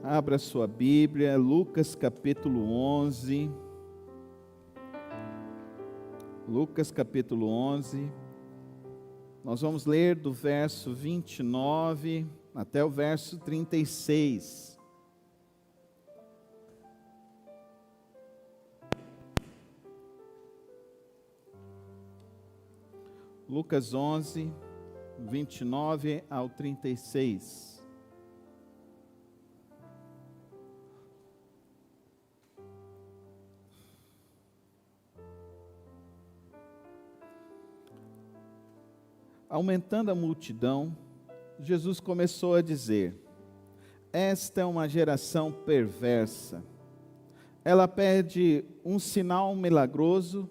Abra sua Bíblia, Lucas capítulo 11. Lucas capítulo 11. Nós vamos ler do verso 29 até o verso 36. Lucas 11, 29 ao 36. Aumentando a multidão, Jesus começou a dizer: esta é uma geração perversa. Ela pede um sinal milagroso,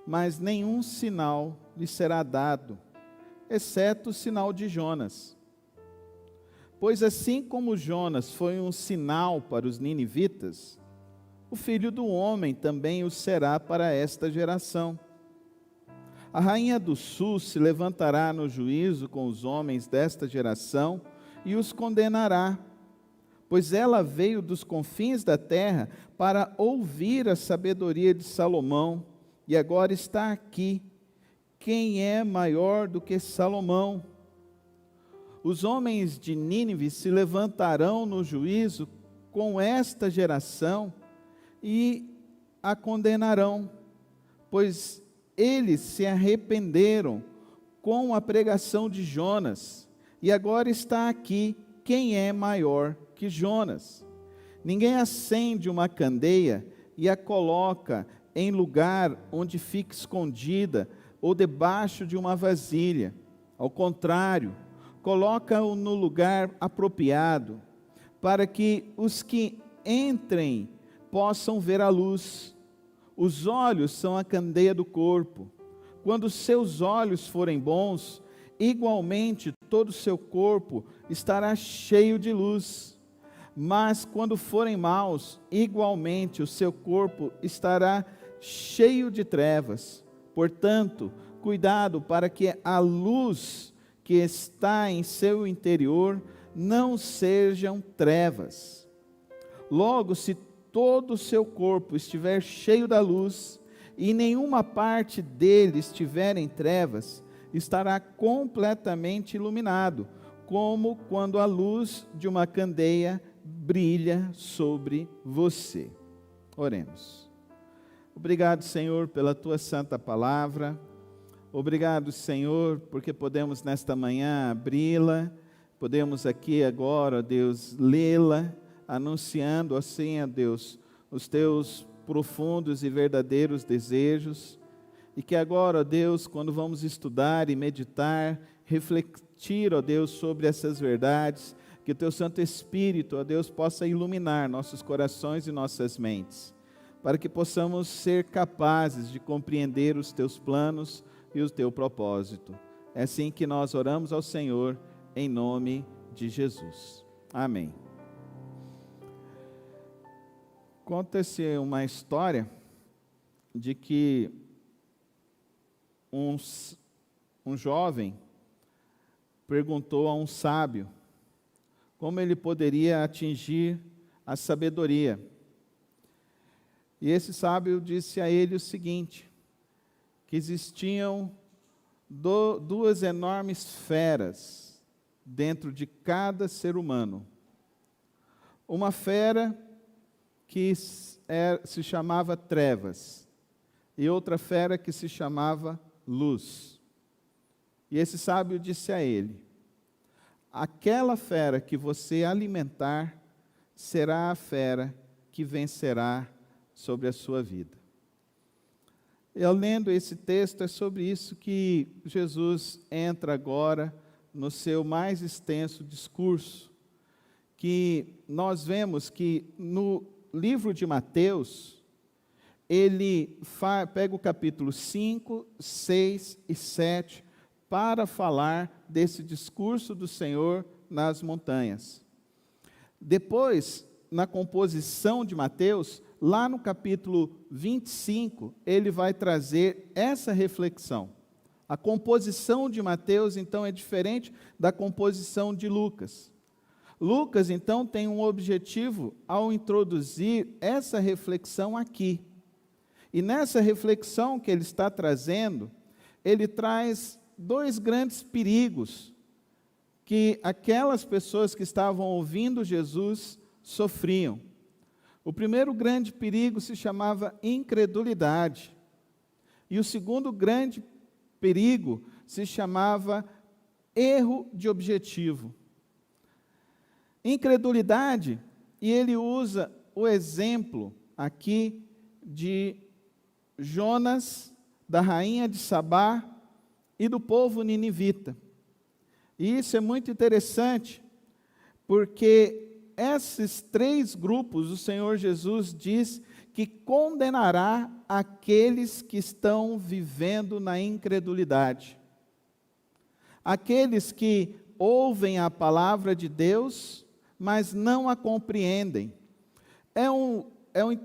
mas nenhum sinal lhe será dado, exceto o sinal de Jonas. Pois assim como Jonas foi um sinal para os ninivitas, o Filho do Homem também o será para esta geração. A rainha do sul se levantará no juízo com os homens desta geração e os condenará, pois ela veio dos confins da terra para ouvir a sabedoria de Salomão, e agora está aqui. Quem é maior do que Salomão? Os homens de Nínive se levantarão no juízo com esta geração e a condenarão, pois eles se arrependeram com a pregação de Jonas, e agora está aqui quem é maior que Jonas. Ninguém acende uma candeia e a coloca em lugar onde fica escondida ou debaixo de uma vasilha. Ao contrário, coloca-o no lugar apropriado, para que os que entrem possam ver a luz. Os olhos são a candeia do corpo. Quando seus olhos forem bons, igualmente todo o seu corpo estará cheio de luz. Mas quando forem maus, igualmente o seu corpo estará cheio de trevas. Portanto, cuidado para que a luz que está em seu interior não sejam trevas. Logo, se todo o seu corpo estiver cheio da luz, e nenhuma parte dele estiver em trevas, estará completamente iluminado, como quando a luz de uma candeia brilha sobre você. Oremos. Obrigado, Senhor, pela tua santa palavra. Obrigado, Senhor, porque podemos nesta manhã abri-la, podemos aqui agora, ó Deus, lê-la, anunciando assim, ó Deus, os teus profundos e verdadeiros desejos, e que agora, ó Deus, quando vamos estudar e meditar, refletir, ó Deus, sobre essas verdades, que o teu Santo Espírito, ó Deus, possa iluminar nossos corações e nossas mentes, para que possamos ser capazes de compreender os teus planos e o teu propósito. É assim que nós oramos ao Senhor, em nome de Jesus. Amém. Conta-se uma história de que um jovem perguntou a um sábio como ele poderia atingir a sabedoria. E esse sábio disse a ele o seguinte, que existiam duas enormes feras dentro de cada ser humano. Uma fera que se chamava trevas, e outra fera que se chamava luz. E esse sábio disse a ele: aquela fera que você alimentar, será a fera que vencerá sobre a sua vida. Eu lendo esse texto, é sobre isso que Jesus entra agora no seu mais extenso discurso, que nós vemos que no livro de Mateus, ele pega o capítulo 5, 6 e 7 para falar desse discurso do Senhor nas montanhas. Depois, na composição de Mateus, lá no capítulo 25, ele vai trazer essa reflexão. A composição de Mateus, então, é diferente da composição de Lucas. Lucas, então, tem um objetivo ao introduzir essa reflexão aqui. E nessa reflexão que ele está trazendo, ele traz dois grandes perigos que aquelas pessoas que estavam ouvindo Jesus sofriam. O primeiro grande perigo se chamava incredulidade. E o segundo grande perigo se chamava erro de objetivo. Incredulidade, e ele usa o exemplo aqui de Jonas, da rainha de Sabá e do povo ninivita. E isso é muito interessante, porque esses três grupos, o Senhor Jesus diz que condenará aqueles que estão vivendo na incredulidade. Aqueles que ouvem a palavra de Deus, mas não a compreendem.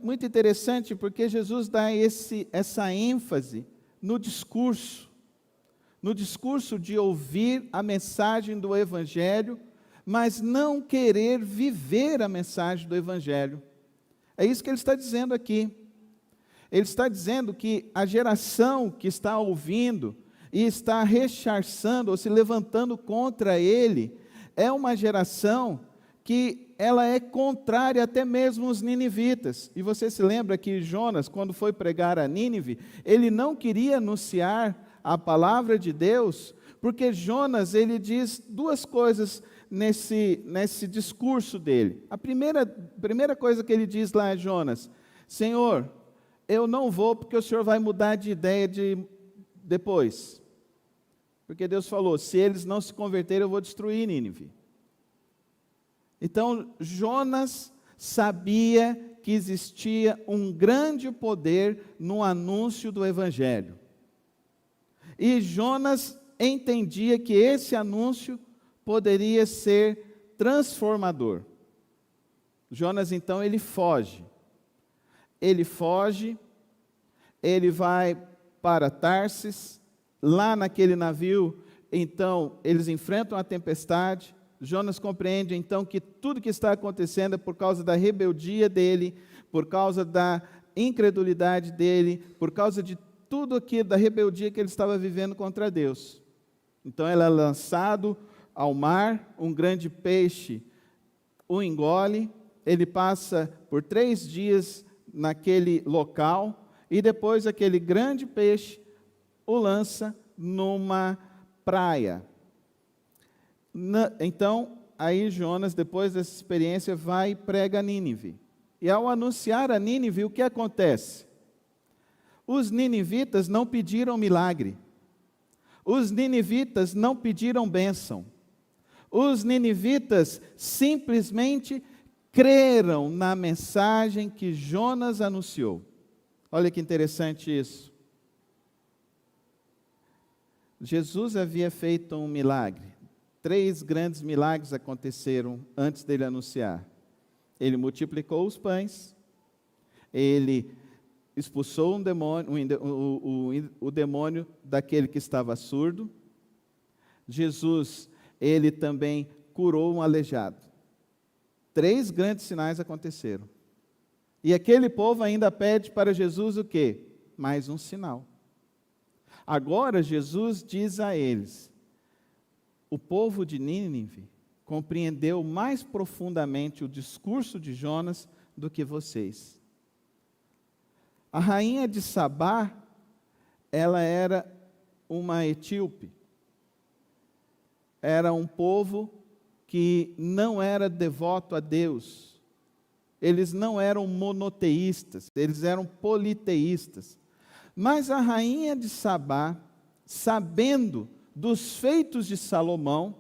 Muito interessante porque Jesus dá essa ênfase no discurso de ouvir a mensagem do Evangelho, mas não querer viver a mensagem do Evangelho. É isso que ele está dizendo aqui. Ele está dizendo que a geração que está ouvindo e está rechaçando ou se levantando contra ele é uma geração que ela é contrária até mesmo aos ninivitas. E você se lembra que Jonas, quando foi pregar a Nínive, ele não queria anunciar a palavra de Deus, porque Jonas, ele diz duas coisas nesse discurso dele. A primeira coisa que ele diz lá é Jonas: Senhor, eu não vou porque o Senhor vai mudar de ideia depois. Porque Deus falou, se eles não se converterem, eu vou destruir Nínive. Então, Jonas sabia que existia um grande poder no anúncio do Evangelho. E Jonas entendia que esse anúncio poderia ser transformador. Jonas, então, ele foge. Ele foge, ele vai para Tarsis. Lá naquele navio, então, eles enfrentam a tempestade. Jonas compreende, então, que tudo que está acontecendo é por causa da rebeldia dele, por causa da incredulidade dele, por causa de tudo aquilo, da rebeldia que ele estava vivendo contra Deus. Então, ele é lançado ao mar, um grande peixe o engole, ele passa por 3 dias naquele local, e depois aquele grande peixe o lança numa praia. Então, aí Jonas, depois dessa experiência, vai e prega a Nínive. E ao anunciar a Nínive, o que acontece? Os ninivitas não pediram milagre. Os ninivitas não pediram bênção. Os ninivitas simplesmente creram na mensagem que Jonas anunciou. Olha que interessante isso. Jesus havia feito um milagre. 3 grandes milagres aconteceram antes dele anunciar. Ele multiplicou os pães, ele expulsou um demônio, o demônio daquele que estava surdo. Jesus, ele também curou um aleijado. 3 grandes sinais aconteceram. E aquele povo ainda pede para Jesus o quê? Mais um sinal. Agora Jesus diz a eles: o povo de Nínive compreendeu mais profundamente o discurso de Jonas do que vocês. A rainha de Sabá, ela era uma etíope. Era um povo que não era devoto a Deus. Eles não eram monoteístas, eles eram politeístas. Mas a rainha de Sabá, sabendo dos feitos de Salomão,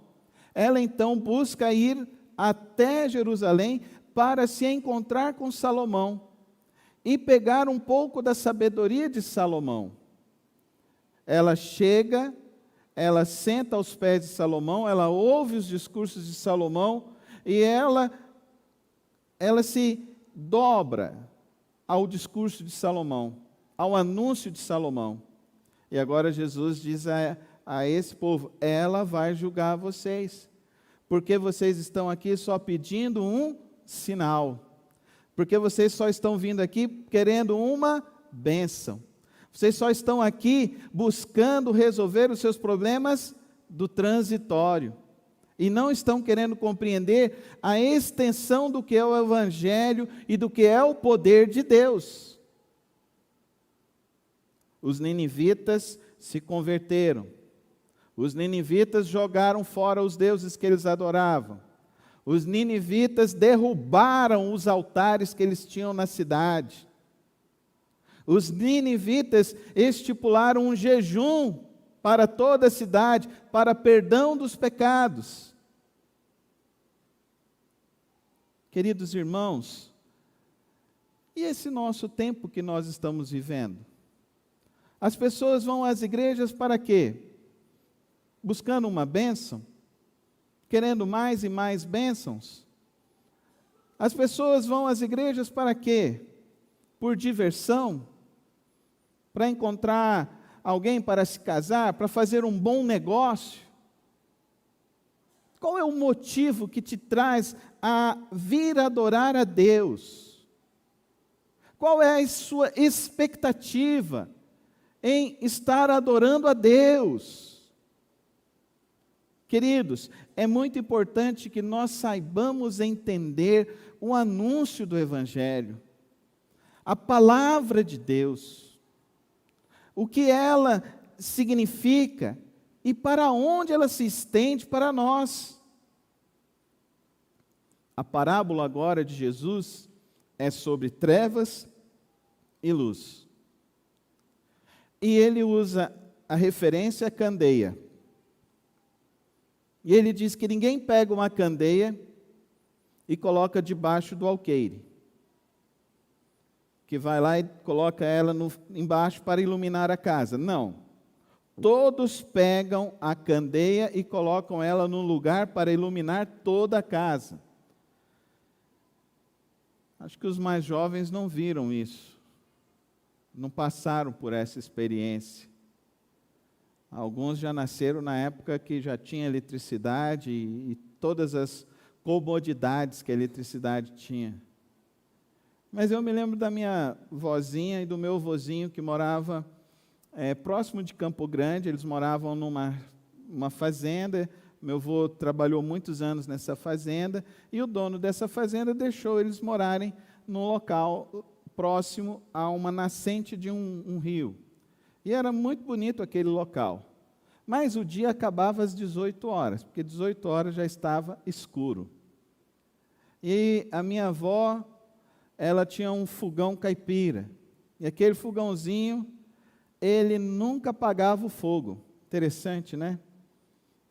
ela então busca ir até Jerusalém para se encontrar com Salomão e pegar um pouco da sabedoria de Salomão. Ela chega, ela senta aos pés de Salomão, ela ouve os discursos de Salomão e ela se dobra ao discurso de Salomão, ao anúncio de Salomão. E agora Jesus diz a esse povo: ela vai julgar vocês, porque vocês estão aqui só pedindo um sinal, porque vocês só estão vindo aqui querendo uma bênção, vocês só estão aqui buscando resolver os seus problemas do transitório, e não estão querendo compreender a extensão do que é o Evangelho e do que é o poder de Deus. Os ninivitas se converteram. Os ninivitas jogaram fora os deuses que eles adoravam. Os ninivitas derrubaram os altares que eles tinham na cidade. Os ninivitas estipularam um jejum para toda a cidade, para perdão dos pecados. Queridos irmãos, e esse nosso tempo que nós estamos vivendo? As pessoas vão às igrejas para quê? Buscando uma bênção? Querendo mais e mais bênçãos? As pessoas vão às igrejas para quê? Por diversão? Para encontrar alguém para se casar, para fazer um bom negócio? Qual é o motivo que te traz a vir adorar a Deus? Qual é a sua expectativa em estar adorando a Deus? Queridos, é muito importante que nós saibamos entender o anúncio do Evangelho, a palavra de Deus, o que ela significa e para onde ela se estende para nós. A parábola agora de Jesus é sobre trevas e luz. E ele usa a referência à candeia. E ele diz que ninguém pega uma candeia e coloca debaixo do alqueire, que vai lá e coloca ela embaixo para iluminar a casa. Não. Todos pegam a candeia e colocam ela num lugar para iluminar toda a casa. Acho que os mais jovens não viram isso, não passaram por essa experiência. Alguns já nasceram na época que já tinha eletricidade e todas as comodidades que a eletricidade tinha. Mas eu me lembro da minha vozinha e do meu vozinho que morava próximo de Campo Grande. Eles moravam numa fazenda. Meu avô trabalhou muitos anos nessa fazenda e o dono dessa fazenda deixou eles morarem num local próximo a uma nascente de um rio. E era muito bonito aquele local. Mas o dia acabava às 18 horas, porque 18 horas já estava escuro. E a minha avó, ela tinha um fogão caipira. E aquele fogãozinho, ele nunca apagava o fogo. Interessante, né?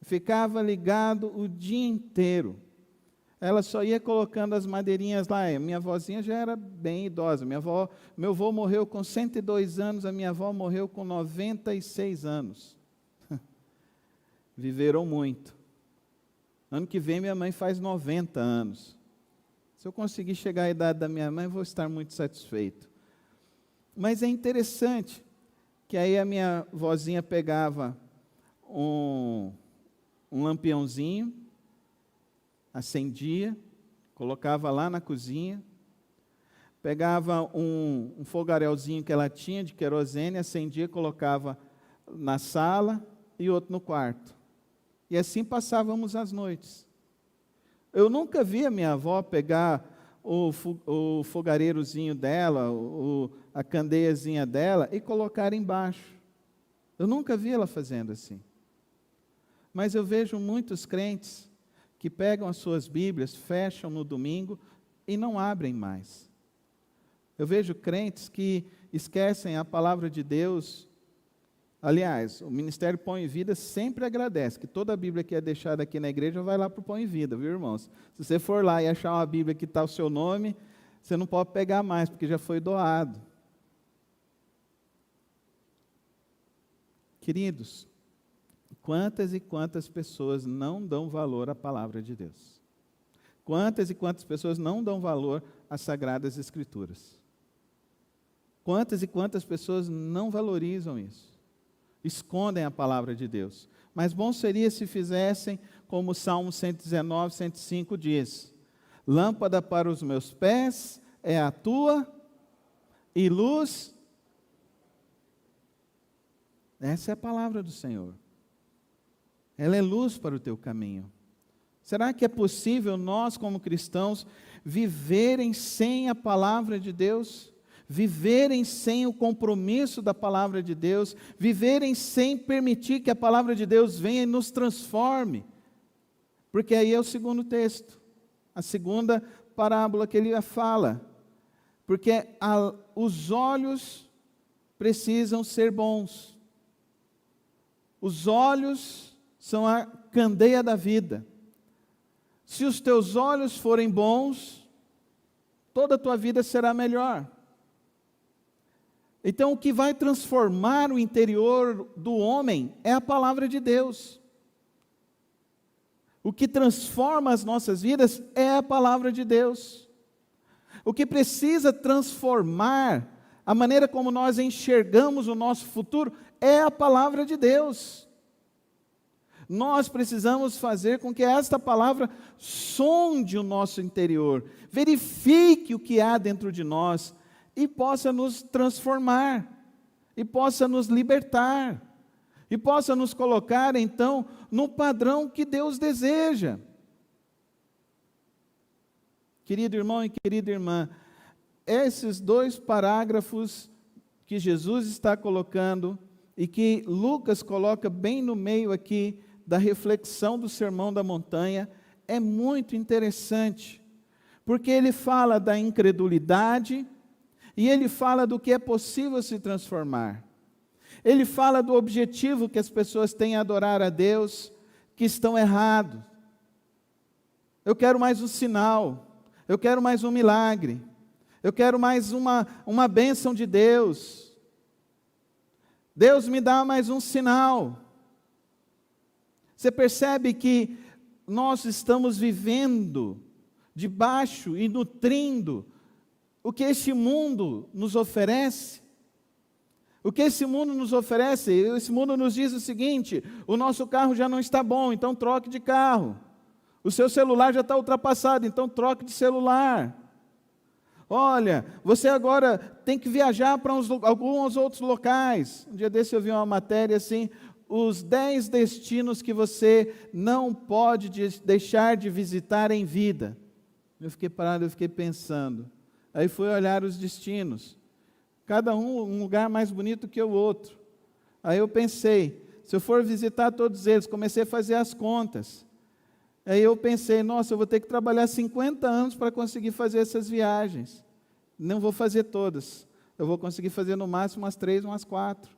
Ficava ligado o dia inteiro. Ela só ia colocando as madeirinhas lá. Minha avózinha já era bem idosa. Meu avô morreu com 102 anos, a minha avó morreu com 96 anos. Viveram muito. Ano que vem minha mãe faz 90 anos. Se eu conseguir chegar à idade da minha mãe, vou estar muito satisfeito. Mas é interessante que aí a minha vozinha pegava um lampiãozinho, acendia, colocava lá na cozinha, pegava um fogarelzinho que ela tinha de querosene, acendia, colocava na sala e outro no quarto. E assim passávamos as noites. Eu nunca vi a minha avó pegar o fogareirozinho dela, a candeiazinha dela e colocar embaixo. Eu nunca vi ela fazendo assim. Mas eu vejo muitos crentes que pegam as suas Bíblias, fecham no domingo e não abrem mais. Eu vejo crentes que esquecem a palavra de Deus. Aliás, o Ministério Pão e Vida sempre agradece, que toda a Bíblia que é deixada aqui na igreja vai lá para o Pão e Vida, viu, irmãos? Se você for lá e achar uma Bíblia que está o seu nome, você não pode pegar mais, porque já foi doado. Queridos, quantas e quantas pessoas não dão valor à palavra de Deus? Quantas e quantas pessoas não dão valor às Sagradas Escrituras? Quantas e quantas pessoas não valorizam isso? Escondem a palavra de Deus. Mas bom seria se fizessem como o Salmo 119, 105 diz: lâmpada para os meus pés é a tua e luz. Essa é a palavra do Senhor. Ela é luz para o teu caminho. Será que é possível nós, como cristãos, viverem sem a palavra de Deus? Viverem sem o compromisso da palavra de Deus? Viverem sem permitir que a palavra de Deus venha e nos transforme? Porque aí é o segundo texto, a segunda parábola que ele fala. Porque os olhos precisam ser bons. Os olhos são a candeia da vida. Se os teus olhos forem bons, toda a tua vida será melhor. Então, o que vai transformar o interior do homem é a palavra de Deus. O que transforma as nossas vidas é a palavra de Deus. O que precisa transformar a maneira como nós enxergamos o nosso futuro é a palavra de Deus. Nós precisamos fazer com que esta palavra sonde o nosso interior, verifique o que há dentro de nós e possa nos transformar, e possa nos libertar, e possa nos colocar então no padrão que Deus deseja. Querido irmão e querida irmã, esses dois parágrafos que Jesus está colocando e que Lucas coloca bem no meio aqui da reflexão do Sermão da Montanha, é muito interessante, porque ele fala da incredulidade e ele fala do que é possível se transformar. Ele fala do objetivo que as pessoas têm a adorar a Deus, que estão errados. Eu quero mais um sinal, eu quero mais um milagre, eu quero mais uma bênção de Deus. Deus me dá mais um sinal. Você percebe que nós estamos vivendo debaixo e nutrindo o que este mundo nos oferece? O que esse mundo nos oferece? Esse mundo nos diz o seguinte: o nosso carro já não está bom, então troque de carro. O seu celular já está ultrapassado, então troque de celular. Olha, você agora tem que viajar para alguns outros locais. Um dia desse eu vi uma matéria assim: os 10 destinos que você não pode deixar de visitar em vida. Eu fiquei parado, eu fiquei pensando. Aí fui olhar os destinos. Cada um lugar mais bonito que o outro. Aí eu pensei, se eu for visitar todos eles, comecei a fazer as contas. Aí eu pensei, nossa, eu vou ter que trabalhar 50 anos para conseguir fazer essas viagens. Não vou fazer todas. Eu vou conseguir fazer no máximo umas 3, umas 4.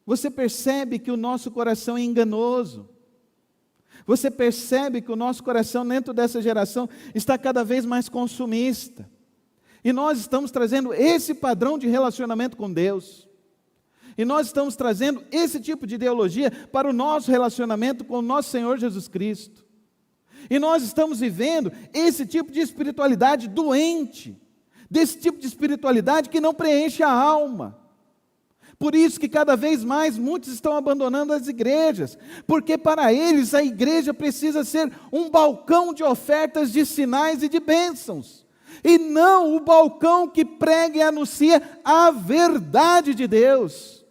Você percebe que o nosso coração é enganoso. Você percebe que o nosso coração dentro dessa geração está cada vez mais consumista. E nós estamos trazendo esse padrão de relacionamento com Deus. E nós estamos trazendo esse tipo de ideologia para o nosso relacionamento com o nosso Senhor Jesus Cristo. E nós estamos vivendo esse tipo de espiritualidade doente, desse tipo de espiritualidade que não preenche a alma. Por isso que cada vez mais muitos estão abandonando as igrejas, porque para eles a igreja precisa ser um balcão de ofertas, de sinais e de bênçãos, e não o balcão que prega e anuncia a verdade de Deus.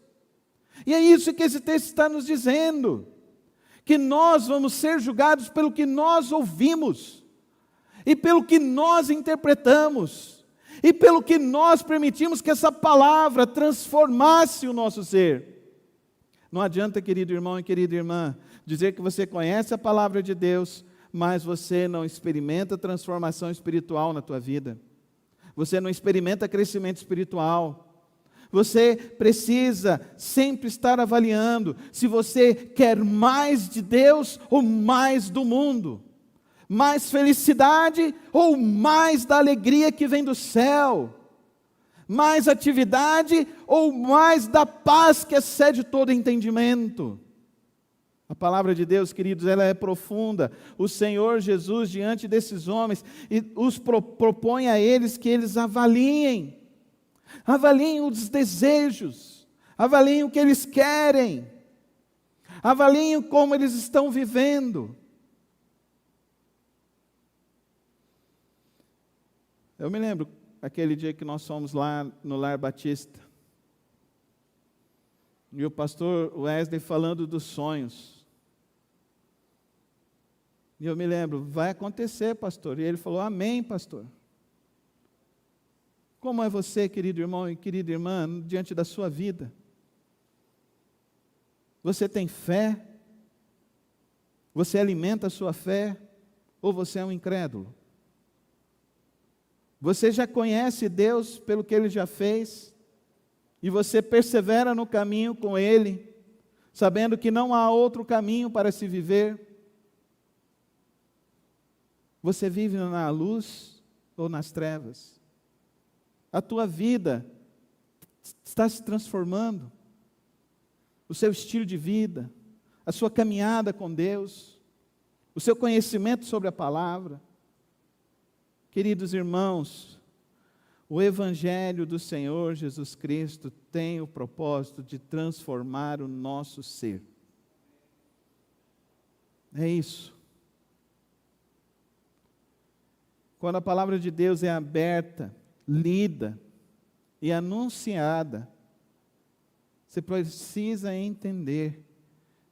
E é isso que esse texto está nos dizendo, que nós vamos ser julgados pelo que nós ouvimos, e pelo que nós interpretamos, e pelo que nós permitimos que essa palavra transformasse o nosso ser. Não adianta, querido irmão e querida irmã, dizer que você conhece a palavra de Deus, mas você não experimenta transformação espiritual na tua vida. Você não experimenta crescimento espiritual. Você precisa sempre estar avaliando se você quer mais de Deus ou mais do mundo. Mais felicidade ou mais da alegria que vem do céu? Mais atividade ou mais da paz que excede todo entendimento? A palavra de Deus, queridos, ela é profunda. O Senhor Jesus, diante desses homens, os propõe a eles que eles avaliem os desejos, avaliem o que eles querem, Avaliem como eles estão vivendo. Eu me lembro aquele dia que nós fomos lá no Lar Batista. E o pastor Wesley falando dos sonhos. E eu me lembro, vai acontecer, pastor. E ele falou, amém, pastor. Como é você, querido irmão e querida irmã, diante da sua vida? Você tem fé? Você alimenta a sua fé? Ou você é um incrédulo? Você já conhece Deus pelo que Ele já fez? E você persevera no caminho com Ele, sabendo que não há outro caminho para se viver? Você vive na luz ou nas trevas? A tua vida está se transformando? O seu estilo de vida, a sua caminhada com Deus, o seu conhecimento sobre a palavra? Queridos irmãos, o Evangelho do Senhor Jesus Cristo tem o propósito de transformar o nosso ser. É isso. Quando a palavra de Deus é aberta, lida e anunciada, você precisa entender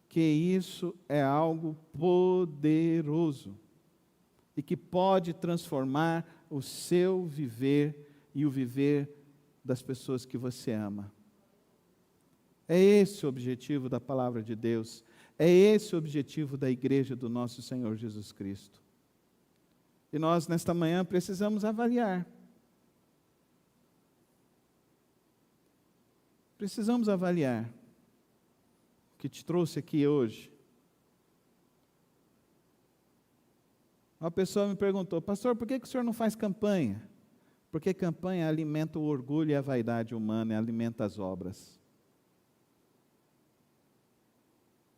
que isso é algo poderoso e que pode transformar o seu viver e o viver das pessoas que você ama. É esse o objetivo da palavra de Deus, é esse o objetivo da igreja do nosso Senhor Jesus Cristo. E nós, nesta manhã, precisamos avaliar. Precisamos avaliar o que te trouxe aqui hoje. Uma pessoa me perguntou, pastor, por que o senhor não faz campanha? Porque campanha alimenta o orgulho e a vaidade humana, e alimenta as obras.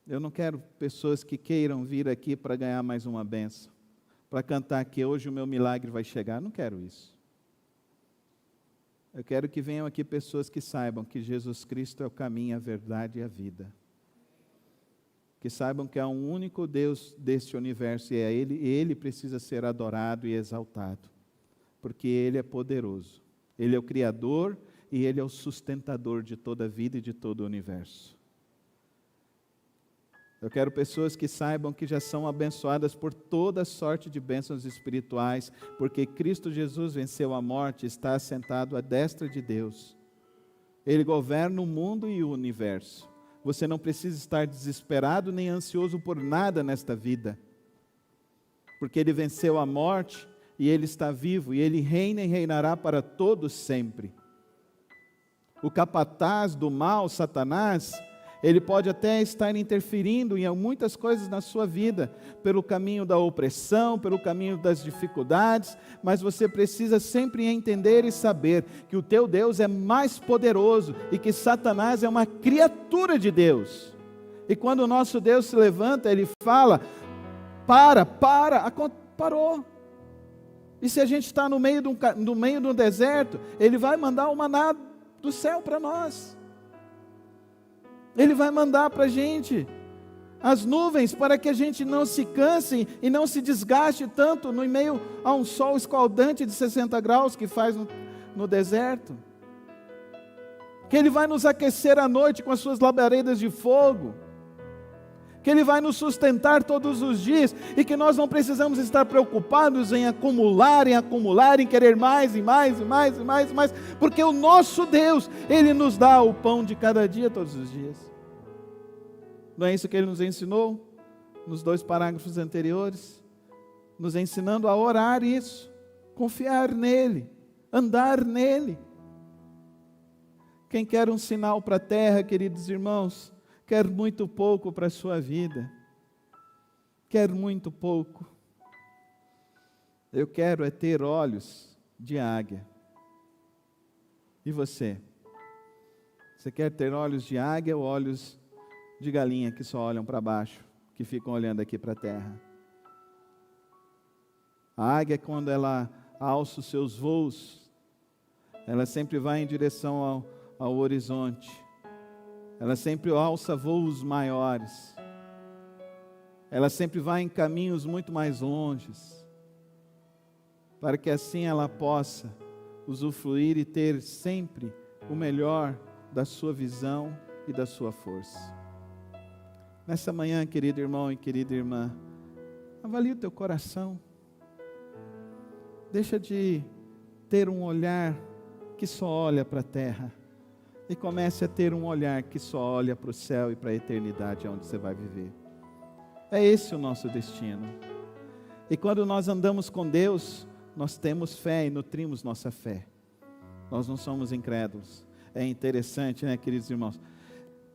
Eu não quero pessoas que queiram vir aqui para ganhar mais uma bênção, para cantar que hoje o meu milagre vai chegar. Não quero isso. Eu quero que venham aqui pessoas que saibam que Jesus Cristo é o caminho, a verdade e a vida. Que saibam que há um único Deus deste universo e é Ele, e Ele precisa ser adorado e exaltado, porque Ele é poderoso. Ele é o Criador e Ele é o sustentador de toda a vida e de todo o universo. Eu quero pessoas que saibam que já são abençoadas por toda sorte de bênçãos espirituais, porque Cristo Jesus venceu a morte e está assentado à destra de Deus. Ele governa o mundo e o universo. Você não precisa estar desesperado nem ansioso por nada nesta vida, porque Ele venceu a morte e Ele está vivo, e Ele reina e reinará para todos sempre. O capataz do mal, Satanás, ele pode até estar interferindo em muitas coisas na sua vida, pelo caminho da opressão, pelo caminho das dificuldades, mas você precisa sempre entender e saber que o teu Deus é mais poderoso e que Satanás é uma criatura de Deus. E quando o nosso Deus se levanta, Ele fala, parou. E se a gente está no meio de um deserto, Ele vai mandar o maná do céu para nós. Ele vai mandar para a gente as nuvens para que a gente não se canse e não se desgaste tanto no meio a um sol escaldante de 60 graus que faz no deserto. Que Ele vai nos aquecer à noite com as suas labaredas de fogo. Que Ele vai nos sustentar todos os dias e que nós não precisamos estar preocupados em acumular, em querer mais e mais, porque o nosso Deus, Ele nos dá o pão de cada dia, todos os dias. Não é isso que Ele nos ensinou nos 2 parágrafos anteriores? Nos ensinando a orar isso, confiar nele, andar nele. Quem quer um sinal para a terra, queridos irmãos, quer muito pouco para a sua vida, quer muito pouco. Eu quero é ter olhos de águia. E você? Você quer ter olhos de águia ou olhos de galinha que só olham para baixo, que ficam olhando aqui para a terra? A águia, quando ela alça os seus voos, ela sempre vai em direção ao horizonte. Ela sempre alça voos maiores. ela sempre vai em caminhos muito mais longes, para que assim ela possa usufruir e ter sempre o melhor da sua visão e da sua força. Nessa manhã, querido irmão e querida irmã, avalie o teu coração. Deixa de ter um olhar que só olha para a terra e comece a ter um olhar que só olha para o céu e para a eternidade onde você vai viver. É esse o nosso destino. E quando nós andamos com Deus, nós temos fé e nutrimos nossa fé. Nós não somos incrédulos. É interessante, né, queridos irmãos?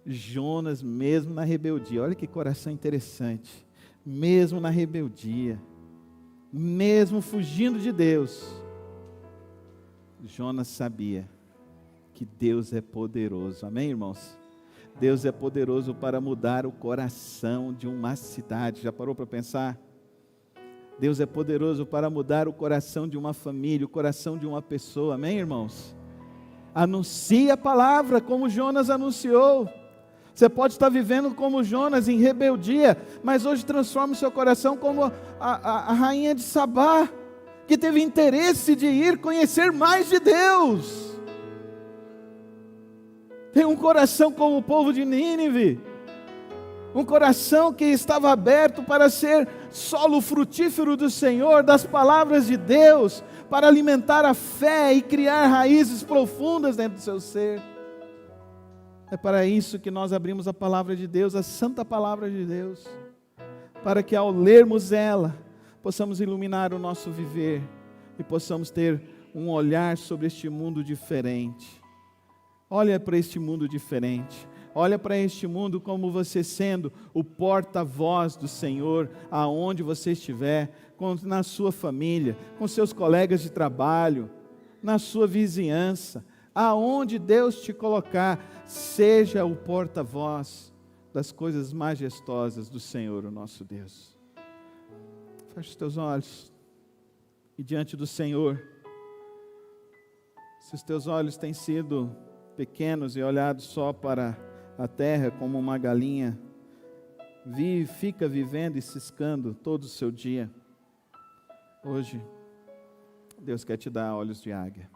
Jonas, mesmo na rebeldia, olha que coração interessante. Mesmo na rebeldia, mesmo fugindo de Deus, Jonas sabia que Deus é poderoso. Amém, irmãos? Deus é poderoso para mudar o coração de uma cidade. Já parou para pensar? Deus é poderoso para mudar o coração de uma família, o coração de uma pessoa. Amém, irmãos? Anuncie a palavra como Jonas anunciou. Você pode estar vivendo como Jonas em rebeldia, mas hoje transforma o seu coração como a rainha de Sabá, que teve interesse de ir conhecer mais de Deus. Tem um coração como o povo de Nínive, um coração que estava aberto para ser solo frutífero do Senhor, das palavras de Deus, para alimentar a fé e criar raízes profundas dentro do seu ser. É para isso que nós abrimos a palavra de Deus, a santa palavra de Deus, para que ao lermos ela, possamos iluminar o nosso viver e possamos ter um olhar sobre este mundo diferente. Olha para este mundo diferente. Olha para este mundo como você sendo o porta-voz do Senhor, aonde você estiver, na sua família, com seus colegas de trabalho, na sua vizinhança, aonde Deus te colocar, seja o porta-voz das coisas majestosas do Senhor, o nosso Deus. Feche os teus olhos e diante do Senhor, se os teus olhos têm sido pequenos e olhado só para a terra como uma galinha, fica vivendo e ciscando todo o seu dia. Hoje, Deus quer te dar olhos de águia.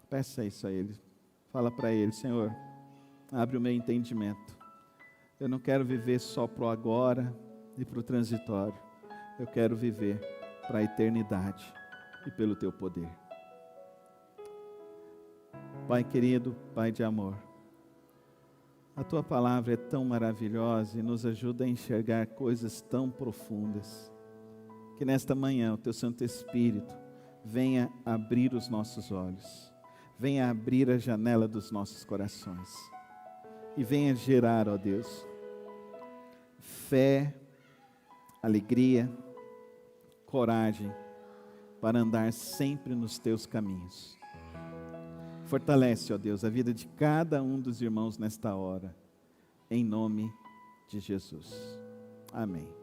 Peça isso a Ele. Fala para Ele: Senhor, abre o meu entendimento. Eu não quero viver só para o agora e para o transitório. Eu quero viver para a eternidade e pelo Teu poder. Pai querido, Pai de amor, a Tua palavra é tão maravilhosa e nos ajuda a enxergar coisas tão profundas. Que nesta manhã o Teu Santo Espírito venha abrir os nossos olhos, venha abrir a janela dos nossos corações e venha gerar, ó Deus, fé, alegria, coragem para andar sempre nos Teus caminhos. Fortalece, ó Deus, a vida de cada um dos irmãos nesta hora, em nome de Jesus. Amém.